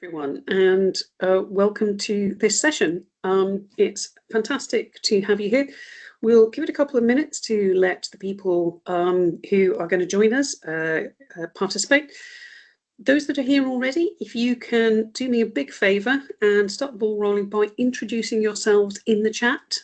Everyone, and welcome to this session. It's fantastic to have you here. We'll give it a couple of minutes to let the people who are going to join us participate. Those that are here already, if you can do me a big favour and start the ball rolling by introducing yourselves in the chat.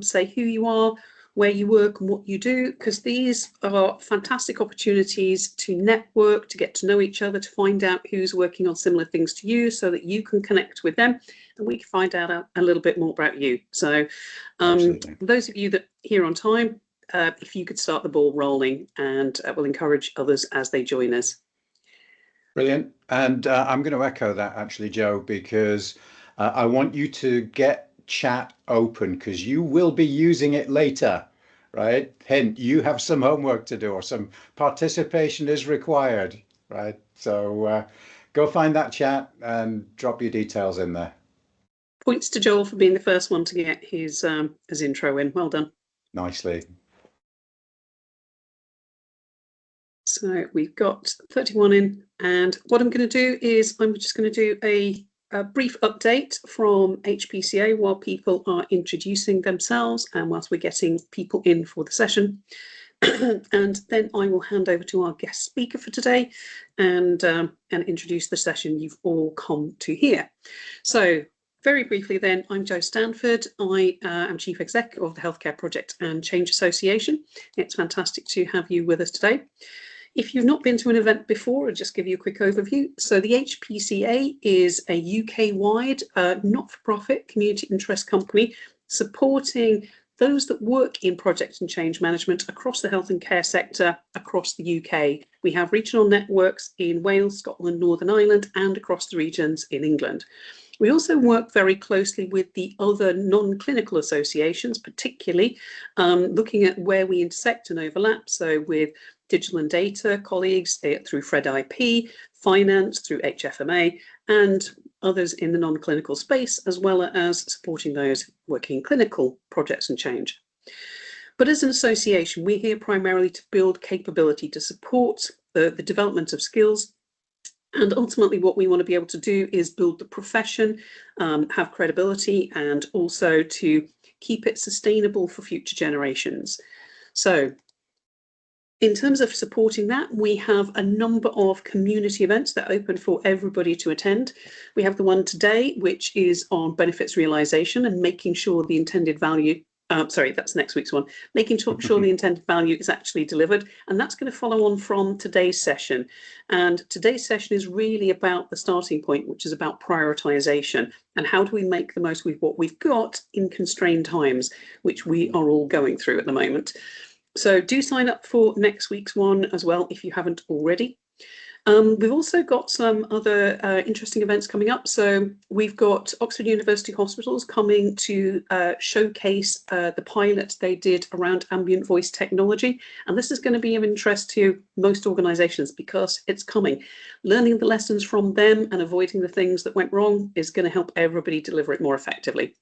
Say who you are, where you work and what you do, because these are fantastic opportunities to network, to get to know each other, to find out who's working on similar things to you so that you can connect with them and we can find out a little bit more about you. So those of you that are here on time, if you could start the ball rolling, and we'll encourage others as they join us. Brilliant. And I'm going to echo that actually, Joe, because I want you to get chat open because you will be using it later, right? Hint, you have some homework to do or some participation is required, right? So go find that chat and drop your details in there. Points to Joel for being the first one to get his intro in. Well done. Nicely. So we've got 31 in, and what I'm going to do is I'm just going to do a brief update from HPCA while people are introducing themselves and whilst we're getting people in for the session. And then I will hand over to our guest speaker for today and introduce the session you've all come to hear. So very briefly then, I'm Jo Stanford. I am Chief Exec of the Healthcare Project and Change Association. It's fantastic to have you with us today. If you've not been to an event before, I'll just give you a quick overview. So the HPCA is a UK-wide not-for-profit community interest company supporting those that work in project and change management across the health and care sector across the UK. We have regional networks in Wales, Scotland, Northern Ireland, and across the regions in England. We also work very closely with the other non-clinical associations, particularly looking at where we intersect and overlap. So with digital and data colleagues through Fred IP, finance through HFMA, and others in the non-clinical space, as well as supporting those working in clinical projects and change. But as an association, we're here primarily to build capability, to support the development of skills. And ultimately, what we want to be able to do is build the profession, have credibility, and also to keep it sustainable for future generations. So in terms of supporting that, we have a number of community events that are open for everybody to attend. We have the one today, which is on benefits realisation and making sure the intended value, sorry, that's next week's one, making sure the intended value is actually delivered. And that's going to follow on from today's session. And today's session is really about the starting point, which is about prioritisation and how do we make the most with what we've got in constrained times, which we are all going through at the moment. So do sign up for next week's one as well if you haven't already. We've also got some other interesting events coming up. So we've got Oxford University Hospitals coming to showcase the pilot they did around ambient voice technology. And this is going to be of interest to most organisations because it's coming. Learning the lessons from them and avoiding the things that went wrong is going to help everybody deliver it more effectively.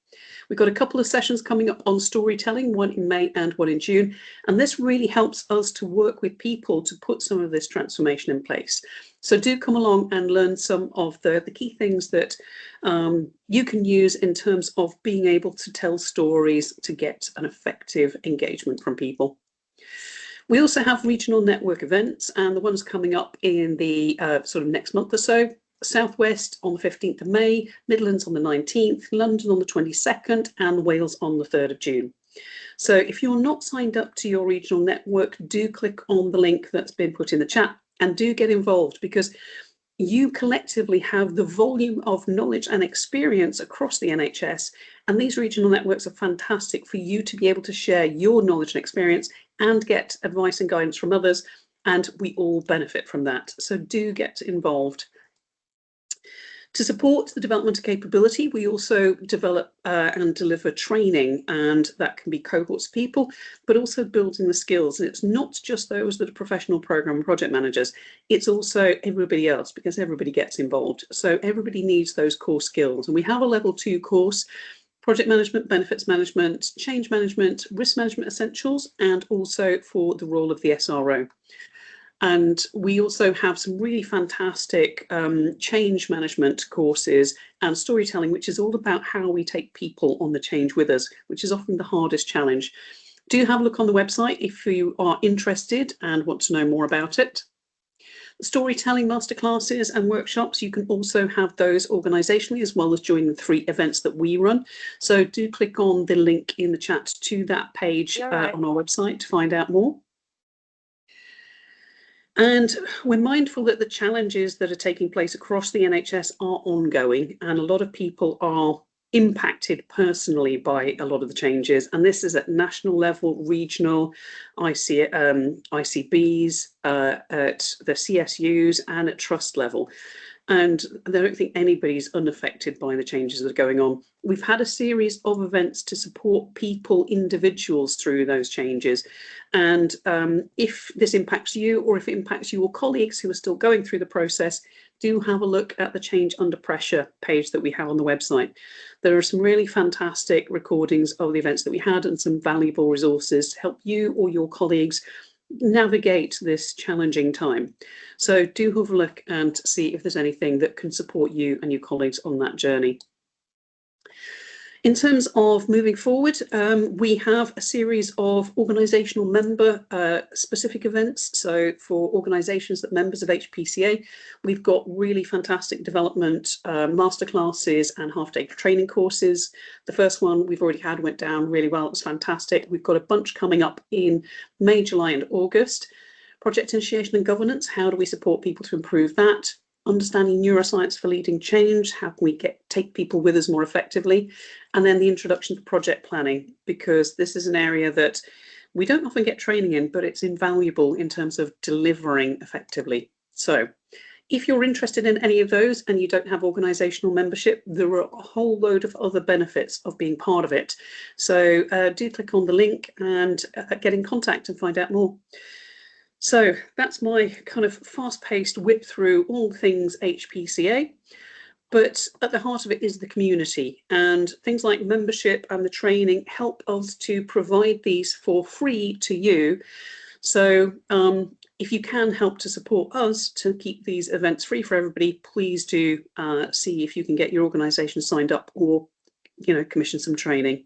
We've got a couple of sessions coming up on storytelling, one in May and one in June. And this really helps us to work with people to put some of this transformation in place. So do come along and learn some of the key things that you can use in terms of being able to tell stories to get an effective engagement from people. We also have regional network events, and the ones coming up in the sort of next month or so. Southwest on the 15th of May, Midlands on the 19th, London on the 22nd, and Wales on the 3rd of June. So if you're not signed up to your regional network, do click on the link that's been put in the chat and do get involved, because you collectively have the volume of knowledge and experience across the NHS, and these regional networks are fantastic for you to be able to share your knowledge and experience and get advice and guidance from others, and we all benefit from that. So do get involved. To support the development of capability, we also develop and deliver training, and that can be cohorts of people, but also building the skills. And it's not just those that are professional program and project managers, it's also everybody else, because everybody gets involved. So everybody needs those core skills. And we have a level 2 course, project management, benefits management, change management, risk management essentials, and also for the role of the SRO. And we also have some really fantastic change management courses and storytelling, which is all about how we take people on the change with us, which is often the hardest challenge. Do have a look on the website if you are interested and want to know more about it. Storytelling masterclasses and workshops, you can also have those organisationally as well as join the 3 events that we run. So do click on the link in the chat to that page on our website to find out more. And we're mindful that the challenges that are taking place across the NHS are ongoing, and a lot of people are impacted personally by a lot of the changes. And this is at national level, regional, ICBs, at the CSUs, and at trust level. And I don't think anybody's unaffected by the changes that are going on. We've had a series of events to support people, individuals through those changes. And if this impacts you, or if it impacts your colleagues who are still going through the process, do have a look at the Change Under Pressure page that we have on the website. There are some really fantastic recordings of the events that we had and some valuable resources to help you or your colleagues navigate this challenging time. So do have a look and see if there's anything that can support you and your colleagues on that journey. In terms of moving forward, we have a series of organisational member specific events. So for organisations that members of HPCA, we've got really fantastic development masterclasses and half-day training courses. The first one we've already had went down really well. It was fantastic. We've got a bunch coming up in May, July and August. Project initiation and governance, how do we support people to improve that? Understanding neuroscience for leading change, how can we take people with us more effectively? And then the introduction to project planning, because this is an area that we don't often get training in, but it's invaluable in terms of delivering effectively. So if you're interested in any of those and you don't have organisational membership, there are a whole load of other benefits of being part of it. So do click on the link and get in contact and find out more. So that's my kind of fast-paced whip through all things HPCA, but at the heart of it is the community, and things like membership and the training help us to provide these for free to you. So if you can help to support us to keep these events free for everybody, please do see if you can get your organisation signed up or, commission some training.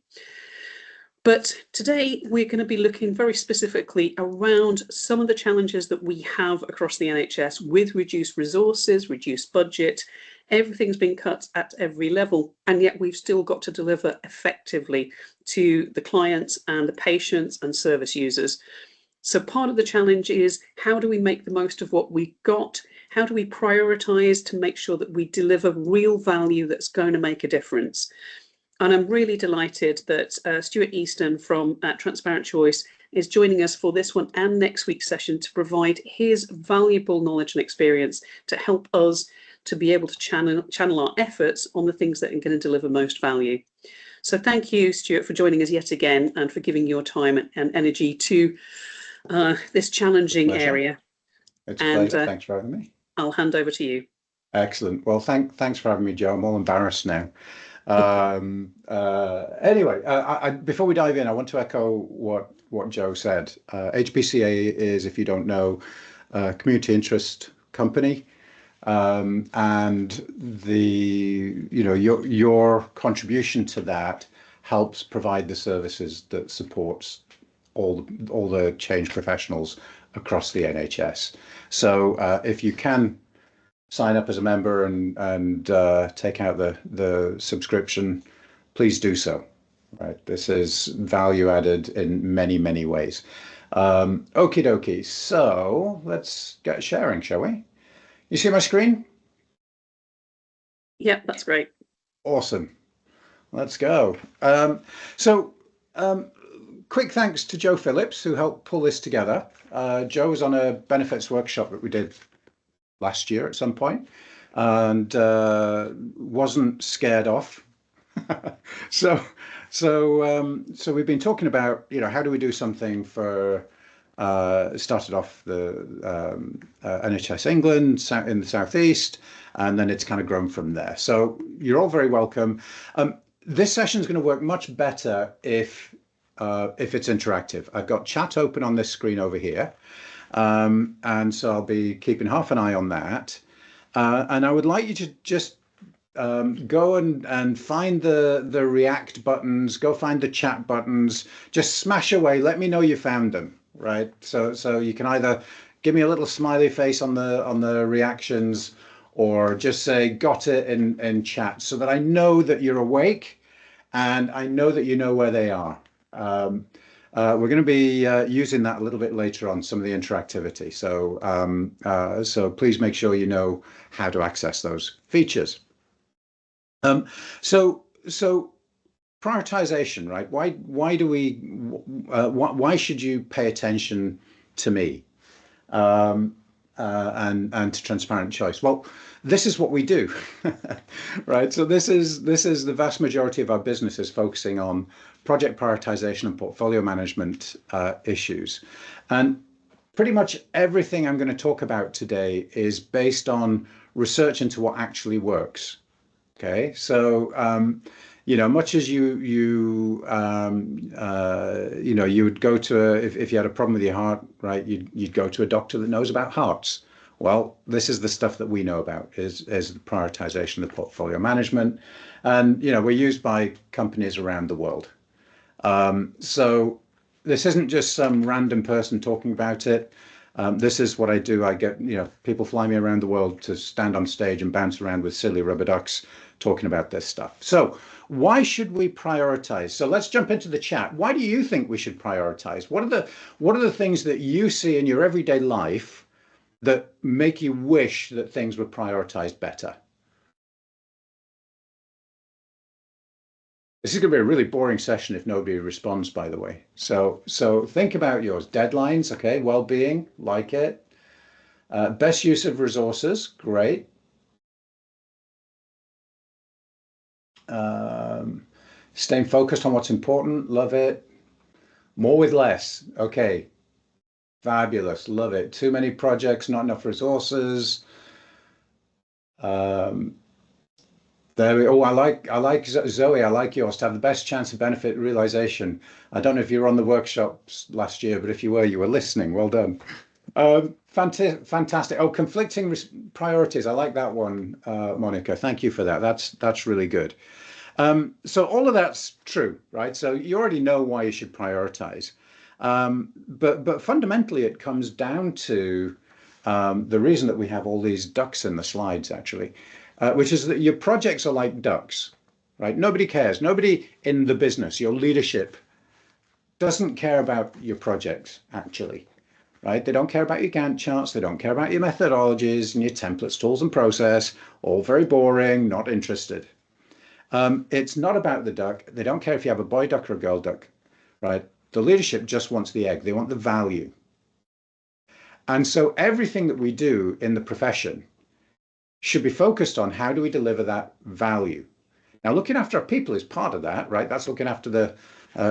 But today we're going to be looking very specifically around some of the challenges that we have across the NHS with reduced resources, reduced budget. Everything's been cut at every level, and yet we've still got to deliver effectively to the clients and the patients and service users. So part of the challenge is, how do we make the most of what we've got? How do we prioritise to make sure that we deliver real value that's going to make a difference? And I'm really delighted that Stuart Easton from Transparent Choice is joining us for this one and next week's session to provide his valuable knowledge and experience to help us to be able to channel our efforts on the things that are going to deliver most value. So thank you, Stuart, for joining us yet again and for giving your time and energy to this challenging area. It's a pleasure. Thanks for having me. I'll hand over to you. Excellent. Well, thanks for having me, Joe. I'm all embarrassed now. Anyway, before we dive in, I want to echo what Joe said. HPCA is, if you don't know, a community interest company, and your contribution to that helps provide the services that supports all the change professionals across the NHS. So if you can sign up as a member and take out the subscription, please do so. Right, this is value added in many ways. Okie dokie. So let's get sharing, shall we? You see my screen? Yeah, that's great. Awesome. Let's go. Quick thanks to Joe Phillips, who helped pull this together. Joe was on a benefits workshop that we did last year at some point, and wasn't scared off. So we've been talking about, how do we do something for, started off the NHS England in the southeast, and then it's kind of grown from there. So you're all very welcome. This session is going to work much better if it's interactive. I've got chat open on this screen over here. And so I'll be keeping half an eye on that. And I would like you to just go and find the React buttons, go find the chat buttons, just smash away. Let me know you found them, right? So you can either give me a little smiley face on the reactions, or just say got it in chat, so that I know that you're awake and I know that you know where they are. We're going to be using that a little bit later on, some of the interactivity. So please make sure you know how to access those features. So prioritization, right? Why should you pay attention to me, and to transparent choice? Well, this is what we do, right? So this is the vast majority of our business is focusing on project prioritization and portfolio management issues, and pretty much everything I'm going to talk about today is based on research into what actually works. Okay, so much as you would go to if you had a problem with your heart, right? You'd go to a doctor that knows about hearts. Well, this is the stuff that we know about is the prioritization of portfolio management, and we're used by companies around the world. So this isn't just some random person talking about it. This is what I do. I get people fly me around the world to stand on stage and bounce around with silly rubber ducks talking about this stuff. So why should we prioritize? So let's jump into the chat. Why do you think we should prioritize? What are the things that you see in your everyday life that make you wish that things were prioritized better? This is going to be a really boring session if nobody responds, by the way. So think about yours. Deadlines, okay. Well-being, like it. Best use of resources, great. Staying focused on what's important, love it. More with less, okay. Fabulous, love it. Too many projects, not enough resources. There we, oh, I like Zoe. I like yours. To have the best chance of benefit realization. I don't know if you were on the workshops last year, but if you were listening. Well done. Fantastic. Oh, conflicting priorities. I like that one, Monica. Thank you for that. That's really good. So all of that's true, right? So you already know why you should prioritize. But fundamentally, it comes down to the reason that we have all these ducks in the slides, actually, which is that your projects are like ducks, right? Nobody cares. Nobody in the business, your leadership, doesn't care about your projects, actually, right? They don't care about your Gantt charts. They don't care about your methodologies and your templates, tools, and process. All very boring, not interested. It's not about the duck. They don't care if you have a boy duck or a girl duck, right? The leadership just wants the egg. They want the value. And so everything that we do in the profession should be focused on how do we deliver that value. Now, looking after our people is part of that, right? That's looking after the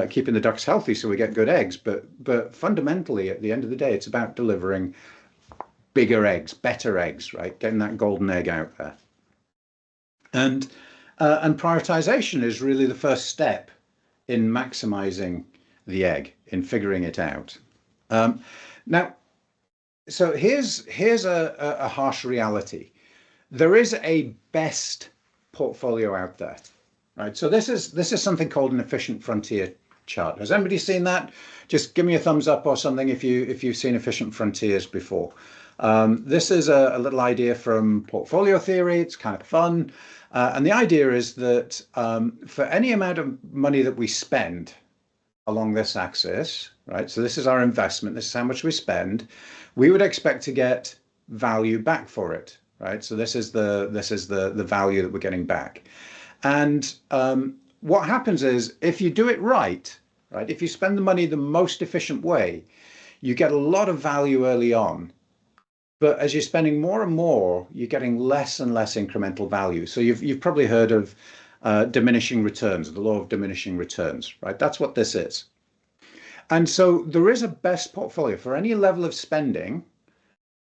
keeping the ducks healthy so we get good eggs. But fundamentally, at the end of the day, it's about delivering bigger eggs, better eggs, right? Getting that golden egg out there. And prioritization is really the first step in maximizing the egg, in figuring it out. Now, so here's a harsh reality. There is a best portfolio out there, right? So this is something called an efficient frontier chart. Has anybody seen that? Just give me a thumbs up or something if you've seen efficient frontiers before. This is a little idea from portfolio theory. It's kind of fun. And the idea is that for any amount of money that we spend along this axis, right? So this is our investment. This is how much we spend. We would expect to get value back for it, right? So this is the value that we're getting back. And what happens is if you do it right, if you spend the money the most efficient way, you get a lot of value early on. But as you're spending more and more, you're getting less and less incremental value. So you've probably heard of diminishing returns, the law of diminishing returns, right? That's what this is. And so there is a best portfolio for any level of spending,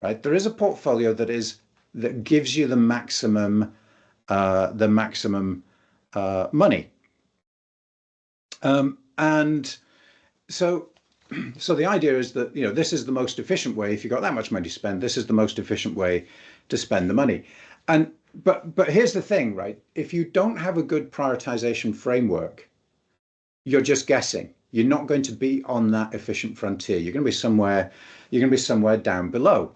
right? There is a portfolio that gives you the maximum money. And so so the idea is that, this is the most efficient way. If you've got that much money to spend, this is the most efficient way to spend the money. And but here's the thing, right? If you don't have a good prioritization framework, you're just guessing. You're not going to be on that efficient frontier. You're going to be somewhere down below,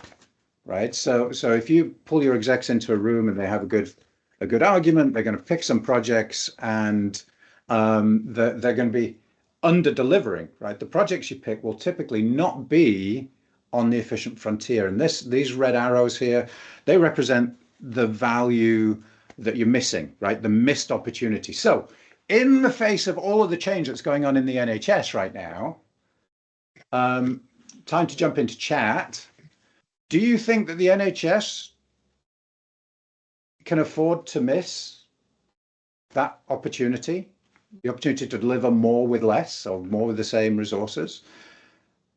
right? So if you pull your execs into a room and they have a good argument, they're going to pick some projects, and they're going to be under delivering, right? The projects you pick will typically not be on the efficient frontier. And these red arrows here, they represent the value that you're missing, right? The missed opportunity. So in the face of all of the change that's going on in the NHS right now, time to jump into chat. Do you think that the NHS can afford to miss that opportunity, the opportunity to deliver more with less or more with the same resources?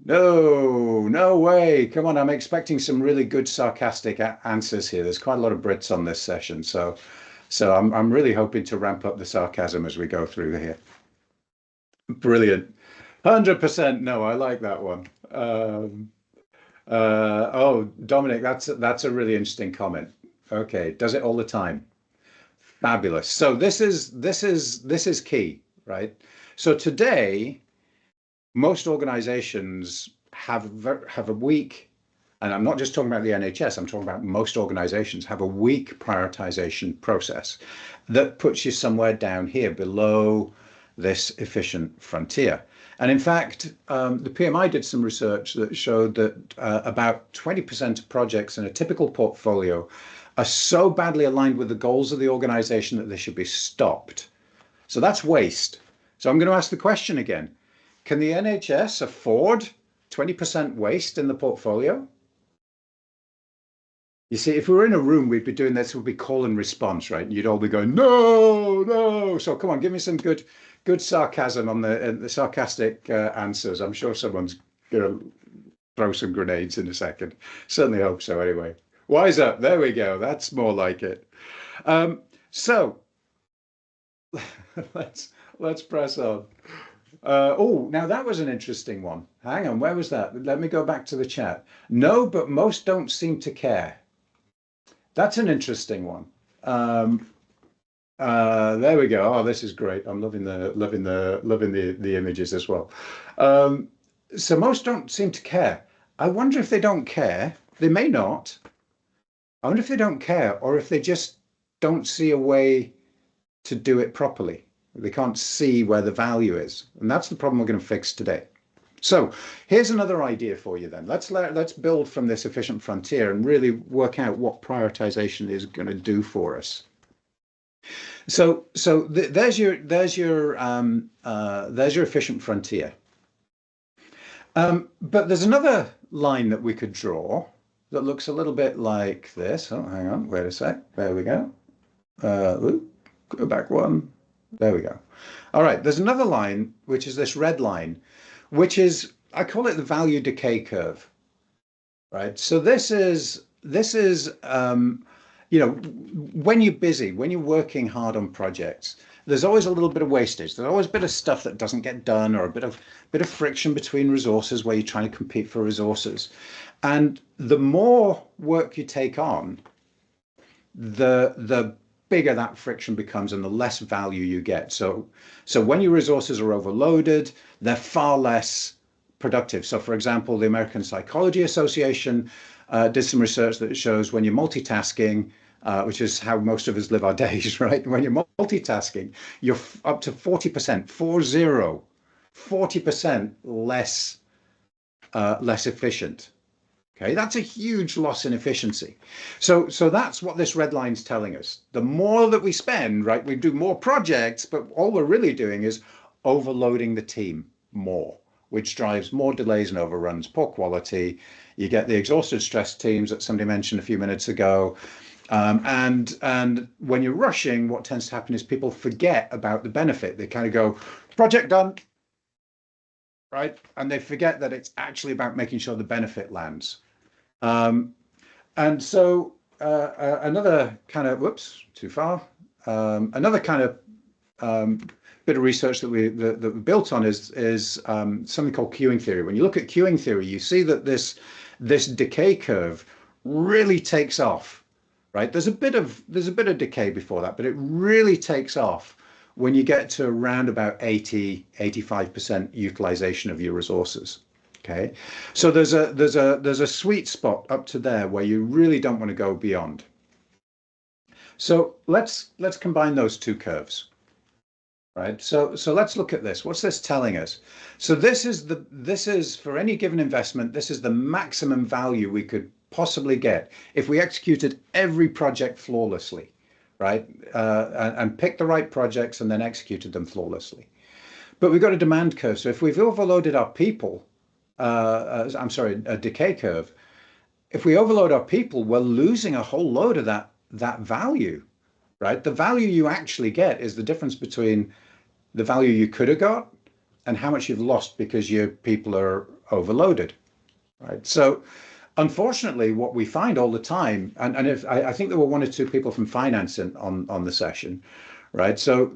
No way. Come on, I'm expecting some really good sarcastic answers here. There's quite a lot of Brits on this session, so I'm really hoping to ramp up the sarcasm as we go through here. Brilliant. 100% no, I like that one. Oh, Dominic, that's a really interesting comment. Okay, does it all the time. Fabulous. So this is key, right? So today, most organizations have a weak, and I'm not just talking about the NHS, I'm talking about most organizations have a weak prioritization process that puts you somewhere down here below this efficient frontier. And in fact, the PMI did some research that showed that about 20% of projects in a typical portfolio are so badly aligned with the goals of the organization that they should be stopped. So that's waste. So I'm going to ask the question again. Can the NHS afford 20% waste in the portfolio? You see, if we were in a room, we'd be doing this, would be call and response, right? And you'd all be going, no. So come on, give me some good sarcasm on the sarcastic answers. I'm sure someone's going to throw some grenades in a second. Certainly hope so anyway. Wise up. There we go. That's more like it. So let's press on. Oh, now that was an interesting one. Hang on, where was that? Let me go back to the chat. No, but most don't seem to care. That's an interesting one. There we go. Oh, this is great. I'm loving the images as well. So most don't seem to care. I wonder if they don't care. They may not. I wonder if they don't care, or if they just don't see a way to do it properly. They can't see where the value is. And that's the problem we're going to fix today. So here's another idea for you then. Let's build from this efficient frontier and really work out what prioritization is going to do for us. So there's your efficient frontier. But there's another line that we could draw that looks a little bit like this. Oh, hang on, wait a sec. There we go. Go back one. There we go. All right, there's another line, which is this red line, which is, I call it the value decay curve, right? So this is when you're busy, when you're working hard on projects, there's always a little bit of wastage. There's always a bit of stuff that doesn't get done, or a bit of friction between resources where you're trying to compete for resources. And the more work you take on, the bigger that friction becomes and the less value you get. So when your resources are overloaded, they're far less productive. So for example, the American Psychology Association did some research that shows when you're multitasking, which is how most of us live our days, right? When you're multitasking, you're up to 40%, 40% less efficient. Okay, that's a huge loss in efficiency. So that's what this red line's telling us. The more that we spend, right, we do more projects, but all we're really doing is overloading the team more, which drives more delays and overruns, poor quality. You get the exhausted, stressed teams that somebody mentioned a few minutes ago. And when you're rushing, what tends to happen is people forget about the benefit. They kind of go, project done, right? And they forget that it's actually about making sure the benefit lands. And so another kind of, whoops, too far. Another kind of bit of research that we built on is something called queuing theory. When you look at queuing theory, you see that this decay curve really takes off, right? There's a bit of decay before that, but it really takes off when you get to around about 85% utilization of your resources. Okay, so there's a sweet spot up to there where you really don't want to go beyond. So let's combine those two curves. Right. So let's look at this. What's this telling us? So this is for any given investment, this is the maximum value we could possibly get if we executed every project flawlessly, right? And picked the right projects and then executed them flawlessly. But we've got a demand curve. So if we've overloaded our people, I'm sorry, a decay curve. If we overload our people, we're losing a whole load of that value, right? The value you actually get is the difference between the value you could have got and how much you've lost because your people are overloaded, right? So unfortunately, what we find all the time, and if I think there were one or two people from finance on the session, right? So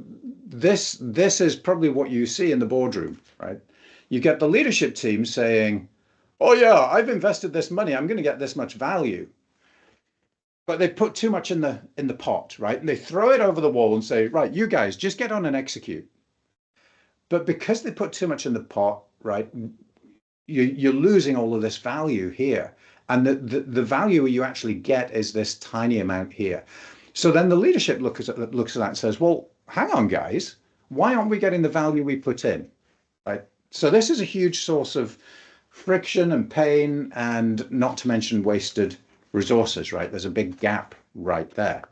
this is probably what you see in the boardroom, right? You get the leadership team saying, oh yeah, I've invested this money, I'm going to get this much value. But they put too much in the pot, right? And they throw it over the wall and say, right, you guys just get on and execute. But because they put too much in the pot, right, you're losing all of this value here. And the value you actually get is this tiny amount here. So then the leadership looks at that and says, well, hang on, guys, why aren't we getting the value we put in, right? So this is a huge source of friction and pain, and not to mention wasted resources, right? There's a big gap right there.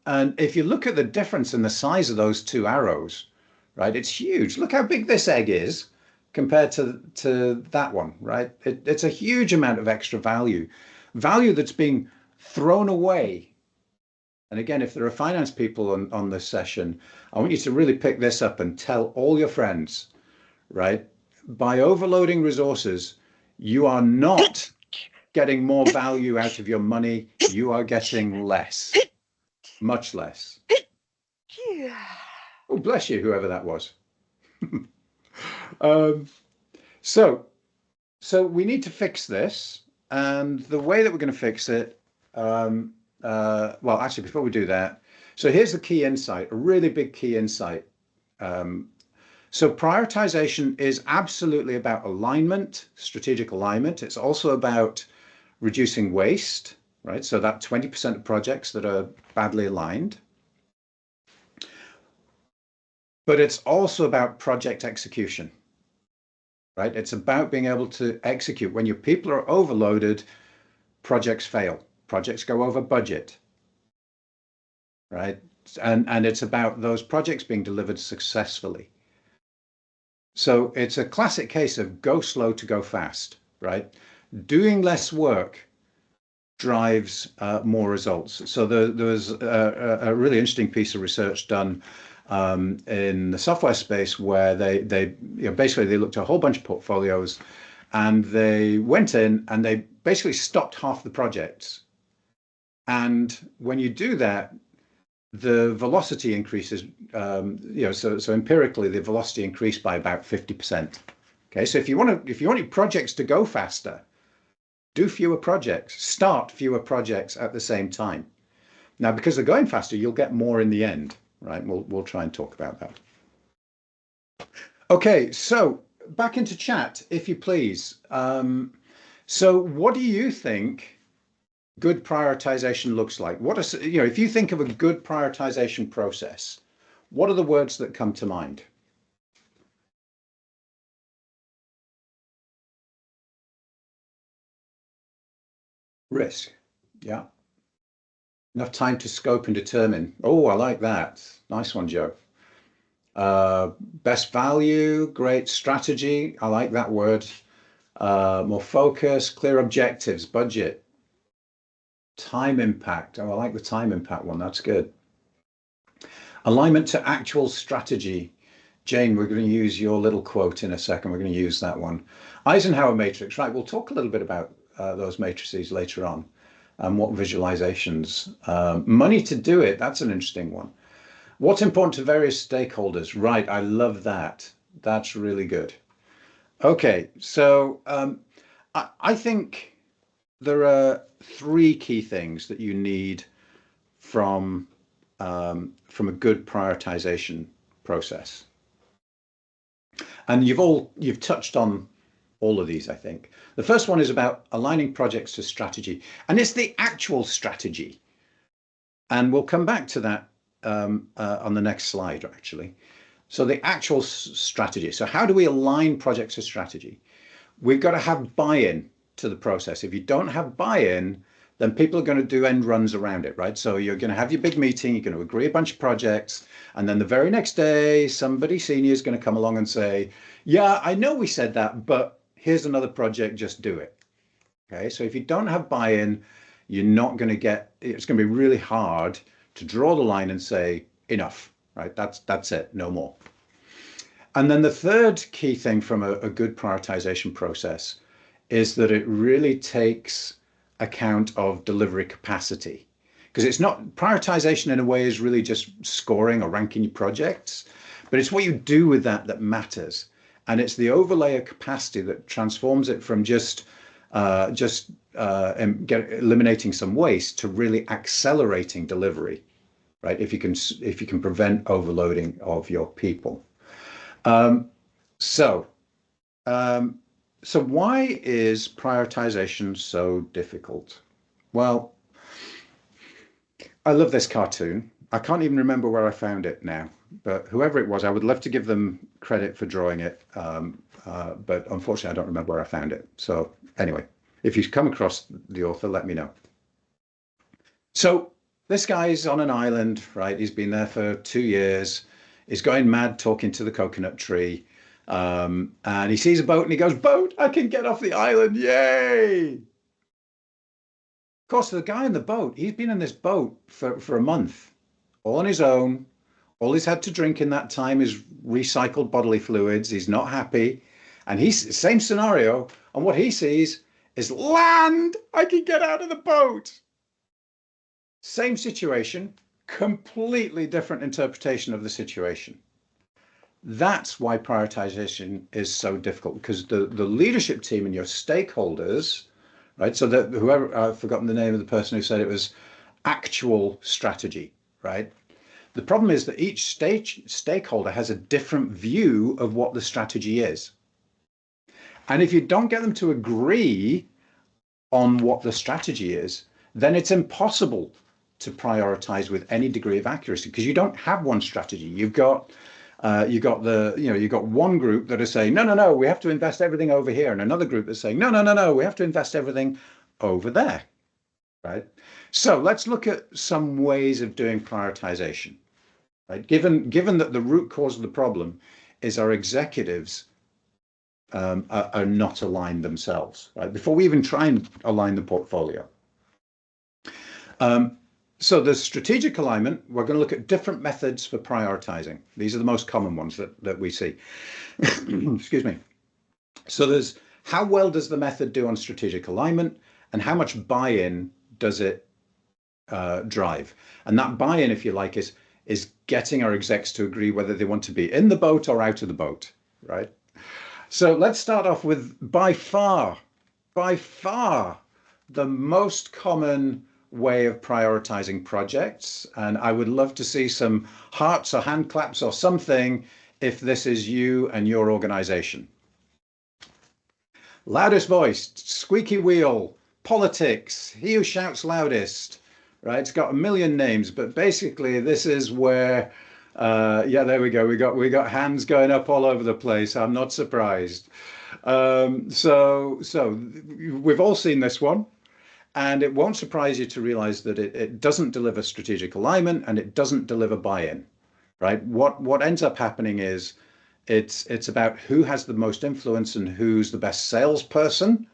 And if you look at the difference in the size of those two arrows, right, it's huge. Look how big this egg is compared to that one, right? It's a huge amount of extra value that's being thrown away. And again, if there are finance people on this session, I want you to really pick this up and tell all your friends, right? By overloading resources, you are not getting more value out of your money. You are getting less, much less. Oh, bless you, whoever that was. So we need to fix this. And the way that we're going to fix it, well, actually, before we do that, so here's the key insight, a really big key insight. So prioritization is absolutely about alignment, strategic alignment. It's also about reducing waste, right? So that 20% of projects that are badly aligned. But it's also about project execution, right? It's about being able to execute. When your people are overloaded, projects fail. Projects go over budget, right? And it's about those projects being delivered successfully. So it's a classic case of go slow to go fast, right? Doing less work drives more results. So there was a really interesting piece of research done in the software space where they basically they looked at a whole bunch of portfolios, and they went in and they basically stopped half the projects. And when you do that, the velocity increases, so empirically the velocity increased by about 50%. Okay, so if you want your projects to go faster, do fewer projects, start fewer projects at the same time. Now, because they're going faster, you'll get more in the end, right? We'll try and talk about that. Okay, so back into chat, if you please. So what do you think good prioritization looks like? If you think of a good prioritization process, what are the words that come to mind? Risk, yeah. Enough time to scope and determine. Oh, I like that. Nice one, Joe. Best value, great strategy. I like that word. More focus, clear objectives, budget. Time impact. Oh, I like the time impact one. That's good. Alignment to actual strategy. Jane, we're going to use your little quote in a second. We're going to use that one. Eisenhower matrix. Right, we'll talk a little bit about those matrices later on. and what visualizations. Money to do it, that's an interesting one. What's important to various stakeholders? Right, I love that. That's really good. Okay, so I think there are three key things that you need from a good prioritization process. And you've touched on all of these, I think. The first one is about aligning projects to strategy, and it's the actual strategy. And we'll come back to that on the next slide, actually. So the actual strategy. So how do we align projects to strategy? We've got to have buy-in to the process. If you don't have buy-in, then people are going to do end runs around it, right? So you're going to have your big meeting, you're going to agree a bunch of projects, and then the very next day, somebody senior is going to come along and say, yeah, I know we said that, but here's another project, just do it. Okay, so if you don't have buy-in, you're not going to get, it's going to be really hard to draw the line and say, enough, right? That's it, no more. And then the third key thing from a good prioritization process is that it really takes account of delivery capacity, because it's not, prioritization in a way is really just scoring or ranking your projects, but it's what you do with that that matters. And it's the overlay of capacity that transforms it from just eliminating some waste to really accelerating delivery, right? If you can prevent overloading of your people. So why is prioritization so difficult? Well, I love this cartoon. I can't even remember where I found it now, but whoever it was, I would love to give them credit for drawing it. But unfortunately, I don't remember where I found it. So anyway, if you come across the author, let me know. So this guy's on an island, right? He's been there for 2 years. He's going mad talking to the coconut tree. And he sees a boat and he goes, boat, I can get off the island. Yay. Of course, the guy in the boat, he's been in this boat for a month, all on his own. All he's had to drink in that time is recycled bodily fluids. He's not happy. And he's same scenario. And what he sees is land. I can get out of the boat. Same situation, completely different interpretation of the situation. That's why prioritization is so difficult, because the leadership team and your stakeholders, right? So that whoever, I've forgotten the name of the person who said it was actual strategy, right? The problem is that each stakeholder has a different view of what the strategy is. And if you don't get them to agree on what the strategy is, then it's impossible to prioritize with any degree of accuracy, because you don't have one strategy. You've got one group that is saying, no, we have to invest everything over here. And another group that's saying, no, we have to invest everything over there, right? So let's look at some ways of doing prioritization, right? Given that the root cause of the problem is our executives are not aligned themselves, right? Before we even try and align the portfolio. So the strategic alignment, we're going to look at different methods for prioritizing. These are the most common ones that we see. Excuse me. So there's how well does the method do on strategic alignment, and how much buy-in does it drive? And that buy-in, if you like, is getting our execs to agree whether they want to be in the boat or out of the boat, right? So let's start off with by far, the most common way of prioritizing projects. And I would love to see some hearts or hand claps or something if this is you and your organization. Loudest voice, squeaky wheel, politics, he who shouts loudest, right? It's got a million names, but basically this is where, yeah, there we go. We got hands going up all over the place. I'm not surprised. So we've all seen this one. And it won't surprise you to realize that it doesn't deliver strategic alignment and it doesn't deliver buy-in, right? What ends up happening is it's about who has the most influence and who's the best salesperson,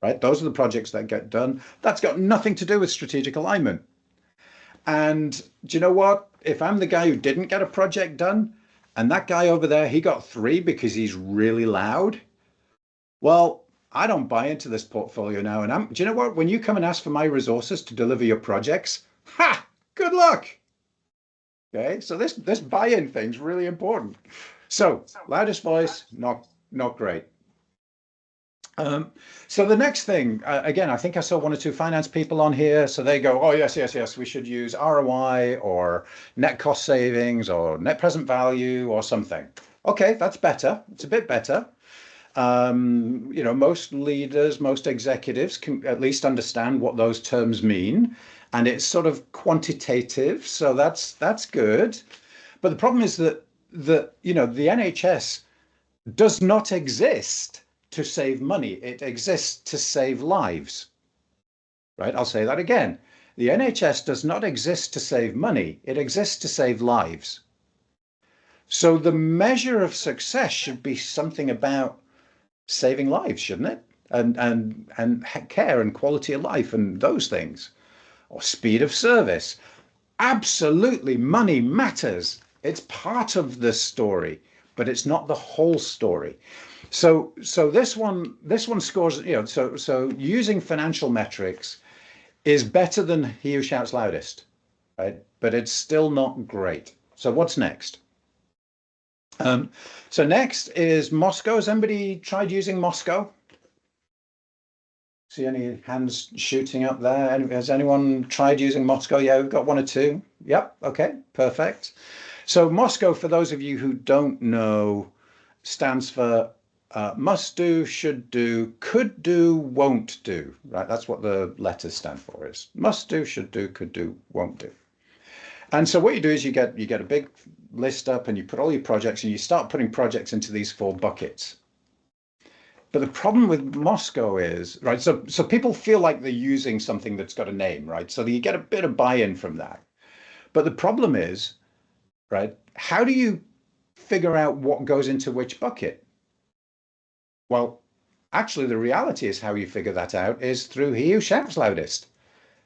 right? Those are the projects that get done. That's got nothing to do with strategic alignment. And do you know what? If I'm the guy who didn't get a project done and that guy over there, he got 3 because he's really loud, well, I don't buy into this portfolio now. And do you know what? When you come and ask for my resources to deliver your projects, good luck. Okay, so this buy-in thing's really important. So loudest voice, not great. So the next thing, again, I think I saw one or two finance people on here. So they go, oh, yes, we should use ROI or net cost savings or net present value or something. Okay, that's better. It's a bit better. Most leaders, most executives can at least understand what those terms mean. And it's sort of quantitative. So that's good. But the problem is that the NHS does not exist to save money. It exists to save lives, right? I'll say that again. The NHS does not exist to save money. It exists to save lives. So the measure of success should be something about saving lives, shouldn't it? And care and quality of life and those things, or speed of service. Absolutely, money matters. It's part of the story, but it's not the whole story. So this one scores, so using financial metrics is better than he who shouts loudest, right? But it's still not great. So what's next? So next is Moscow. Has anybody tried using Moscow? See any hands shooting up there? Has anyone tried using Moscow? Yeah, we've got one or two. Yep. Okay, perfect. So Moscow, for those of you who don't know, stands for must do, should do, could do, won't do, right? That's what the letters stand for, is must do, should do, could do, won't do. And so what you do is you get a big list up and you put all your projects and you start putting projects into these 4 buckets. But the problem with Moscow is, right, so people feel like they're using something that's got a name, right? So you get a bit of buy-in from that. But the problem is, right, how do you figure out what goes into which bucket? Well, actually, the reality is how you figure that out is through he who shouts loudest.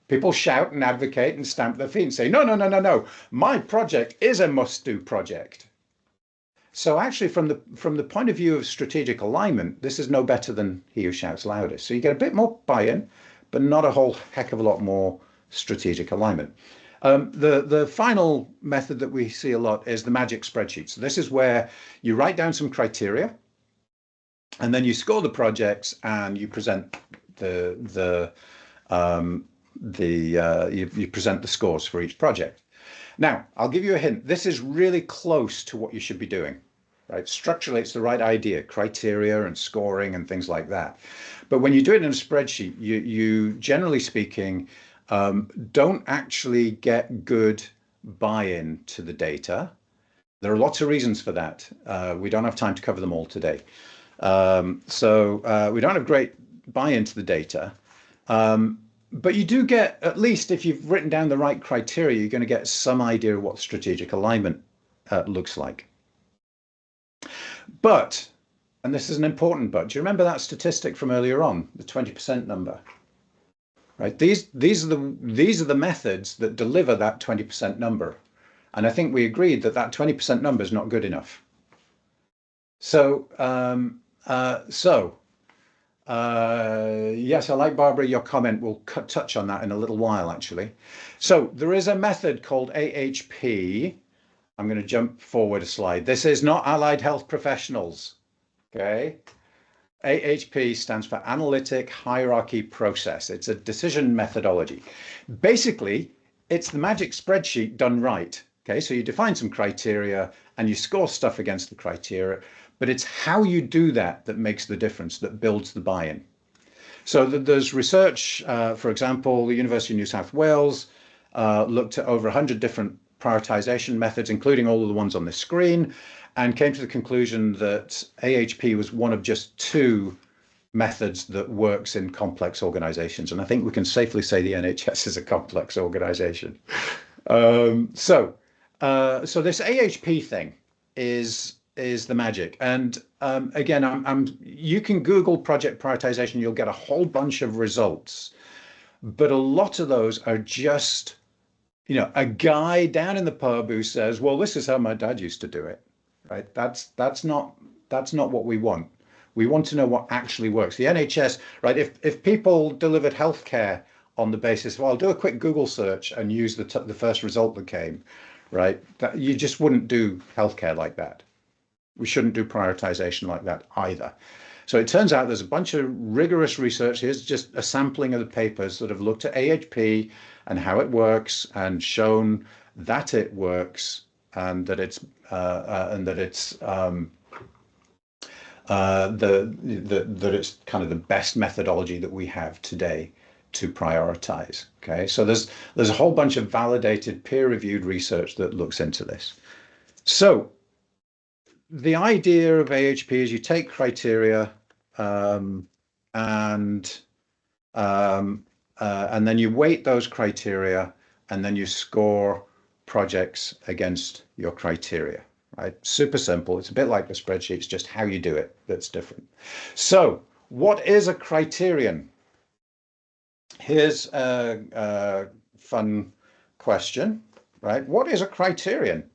People shout and advocate and stamp their feet and say, no, my project is a must-do project. So actually, from the point of view of strategic alignment, this is no better than he who shouts loudest. So you get a bit more buy-in, but not a whole heck of a lot more strategic alignment. The final method that we see a lot is the magic spreadsheet. So this is where you write down some criteria, and then you score the projects and you present you present the scores for each project. Now, I'll give you a hint. This is really close to what you should be doing, right? Structurally, it's the right idea, criteria and scoring and things like that. But when you do it in a spreadsheet, you generally speaking, don't actually get good buy-in to the data. There are lots of reasons for that. We don't have time to cover them all today. So we don't have great buy-in to the data. But you do get, at least if you've written down the right criteria, you're going to get some idea of what strategic alignment looks like. But, and this is an important but, do you remember that statistic from earlier on, the 20% number? Right? These are the methods that deliver that 20% number. And I think we agreed that that 20% number is not good enough. So, yes, I like, Barbara, your comment. We'll touch on that in a little while, actually. So there is a method called AHP. I'm going to jump forward a slide. This is not allied health professionals. Okay. AHP stands for Analytic Hierarchy Process. It's a decision methodology. Basically, it's the magic spreadsheet done right. Okay, so you define some criteria and you score stuff against the criteria, but it's how you do that that makes the difference, that builds the buy-in. So there's research, for example, the University of New South Wales looked at over 100 different prioritization methods, including all of the ones on this screen, and came to the conclusion that AHP was one of just 2 methods that works in complex organizations. And I think we can safely say the NHS is a complex organization. So this AHP thing is the magic. And again, you can Google project prioritization, you'll get a whole bunch of results, but a lot of those are just, a guy down in the pub who says, well, this is how my dad used to do it, right? That's not what we want. We want to know what actually works. The NHS, right? If people delivered healthcare on the basis, well, I'll do a quick Google search and use the first result that came, right? That you just wouldn't do healthcare like that. We shouldn't do prioritization like that either. So it turns out there's a bunch of rigorous research. Here's just a sampling of the papers that have looked at AHP and how it works and shown that it works and that it's that it's kind of the best methodology that we have today to prioritize. Okay, so there's a whole bunch of validated peer-reviewed research that looks into this. So the idea of AHP is you take criteria and then you weight those criteria and then you score projects against your criteria, right? Super simple. It's a bit like the spreadsheet. It's just how you do it that's different. So what is a criterion? Here's a fun question, right? What is a criterion?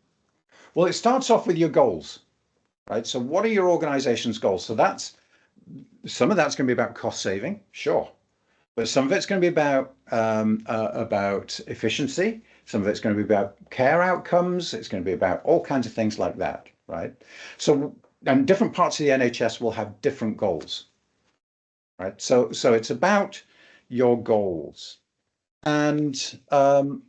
Well, it starts off with your goals, right? So what are your organization's goals? So some of that's going to be about cost saving, sure. But some of it's going to be about efficiency. Some of it's going to be about care outcomes. It's going to be about all kinds of things like that, right? So, and different parts of the NHS will have different goals, right? So it's about your goals. And so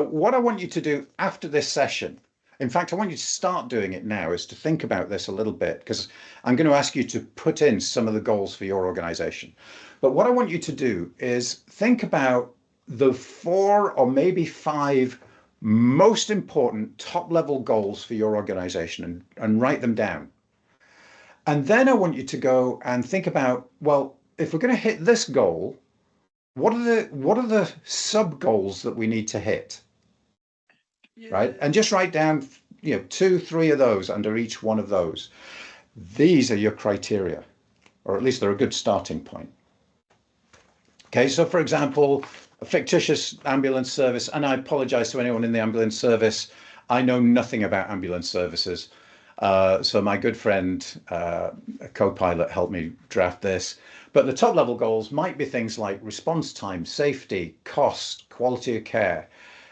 what I want you to do after this session, in fact, I want you to start doing it now, is to think about this a little bit, because I'm going to ask you to put in some of the goals for your organization. But what I want you to do is think about the 4 or maybe 5 most important top-level goals for your organization and write them down. And then I want you to go and think about, well, if we're going to hit this goal, what are the sub goals that we need to hit? Right? And just write down, 2, 3 of those under each one of those. These are your criteria, or at least they're a good starting point. Okay, so for example, a fictitious ambulance service, and I apologize to anyone in the ambulance service. I know nothing about ambulance services. So my good friend, a co-pilot, helped me draft this. But the top level goals might be things like response time, safety, cost, quality of care.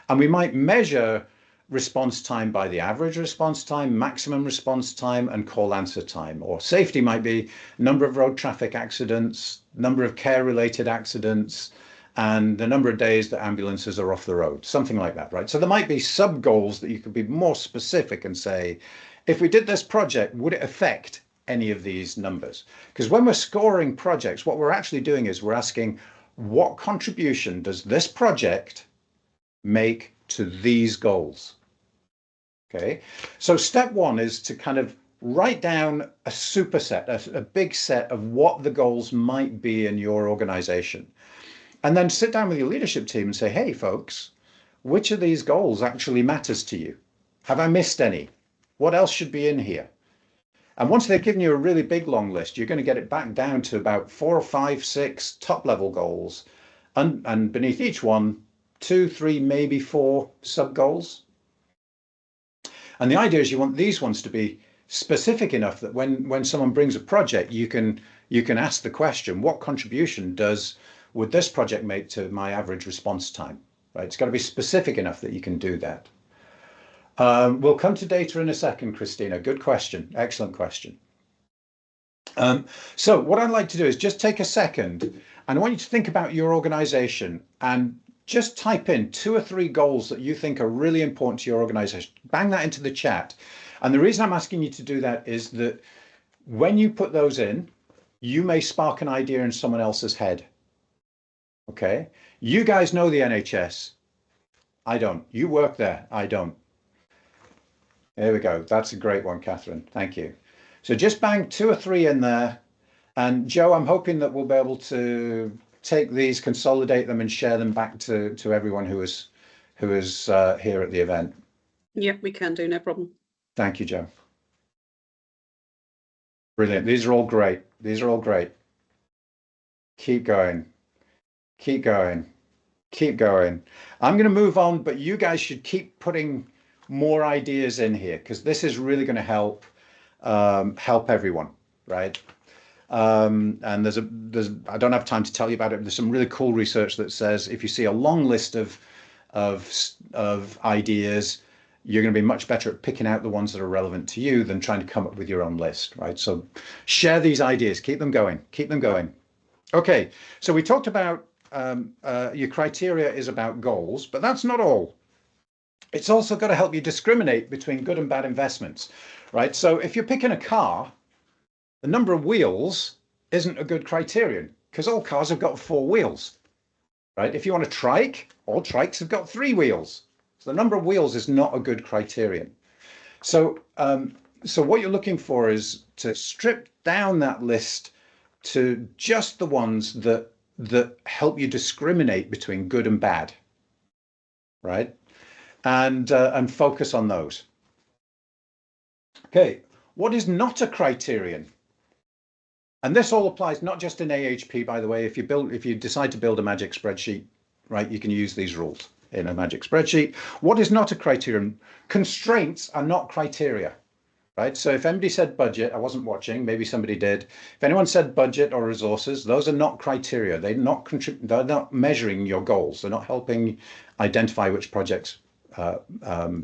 And we might measure response time by the average response time, maximum response time, and call answer time. Or safety might be number of road traffic accidents, number of care related accidents, and the number of days that ambulances are off the road, something like that, right? So there might be sub goals that you could be more specific and say, if we did this project, would it affect any of these numbers? Because when we're scoring projects, what we're actually doing is we're asking, what contribution does this project make to these goals? Okay, so step 1 is to kind of write down a superset, a big set of what the goals might be in your organization. And then sit down with your leadership team and say, hey, folks, which of these goals actually matters to you? Have I missed any? What else should be in here? And once they've given you a really big long list, you're going to get it back down to about 4 or 5, 6 top level goals. And beneath each one, 2, 3, maybe 4 sub goals. And the idea is you want these ones to be specific enough that when someone brings a project, you can ask the question, what contribution would this project make to my average response time? Right? It's got to be specific enough that you can do that. We'll come to data in a second, Christina. Good question. Excellent question. So what I'd like to do is just take a second and I want you to think about your organization and just type in 2 or 3 goals that you think are really important to your organization. Bang that into the chat. And the reason I'm asking you to do that is that when you put those in, you may spark an idea in someone else's head. Okay? You guys know the NHS. I don't. You work there. I don't. There we go. That's a great one, Catherine. Thank you. So just bang 2 or 3 in there. And Joe, I'm hoping that we'll be able to take these, consolidate them and share them back to everyone who is here at the event. Yeah, we can do, no problem. Thank you, Joe. Brilliant. These are all great. These are all great. Keep going. Keep going. Keep going. I'm going to move on, but you guys should keep putting more ideas in here because this is really going to help help everyone, right? And I don't have time to tell you about it. There's some really cool research that says if you see a long list of ideas, you're going to be much better at picking out the ones that are relevant to you than trying to come up with your own list, right? So share these ideas, keep them going, keep them going. Okay, so we talked about your criteria is about goals, but that's not all. It's also got to help you discriminate between good and bad investments, right? So if you're picking a car, the number of wheels isn't a good criterion because all cars have got 4 wheels, right? If you want a trike, all trikes have got 3 wheels. So the number of wheels is not a good criterion. So, so what you're looking for is to strip down that list to just the ones that help you discriminate between good and bad, right? And focus on those. Okay, what is not a criterion? And this all applies not just in AHP, by the way. If you decide to build a magic spreadsheet, right, you can use these rules in a magic spreadsheet. What is not a criterion? Constraints are not criteria, right? So if anybody said budget, I wasn't watching, maybe somebody did. If anyone said budget or resources, those are not criteria. They're not measuring your goals. They're not helping identify which projects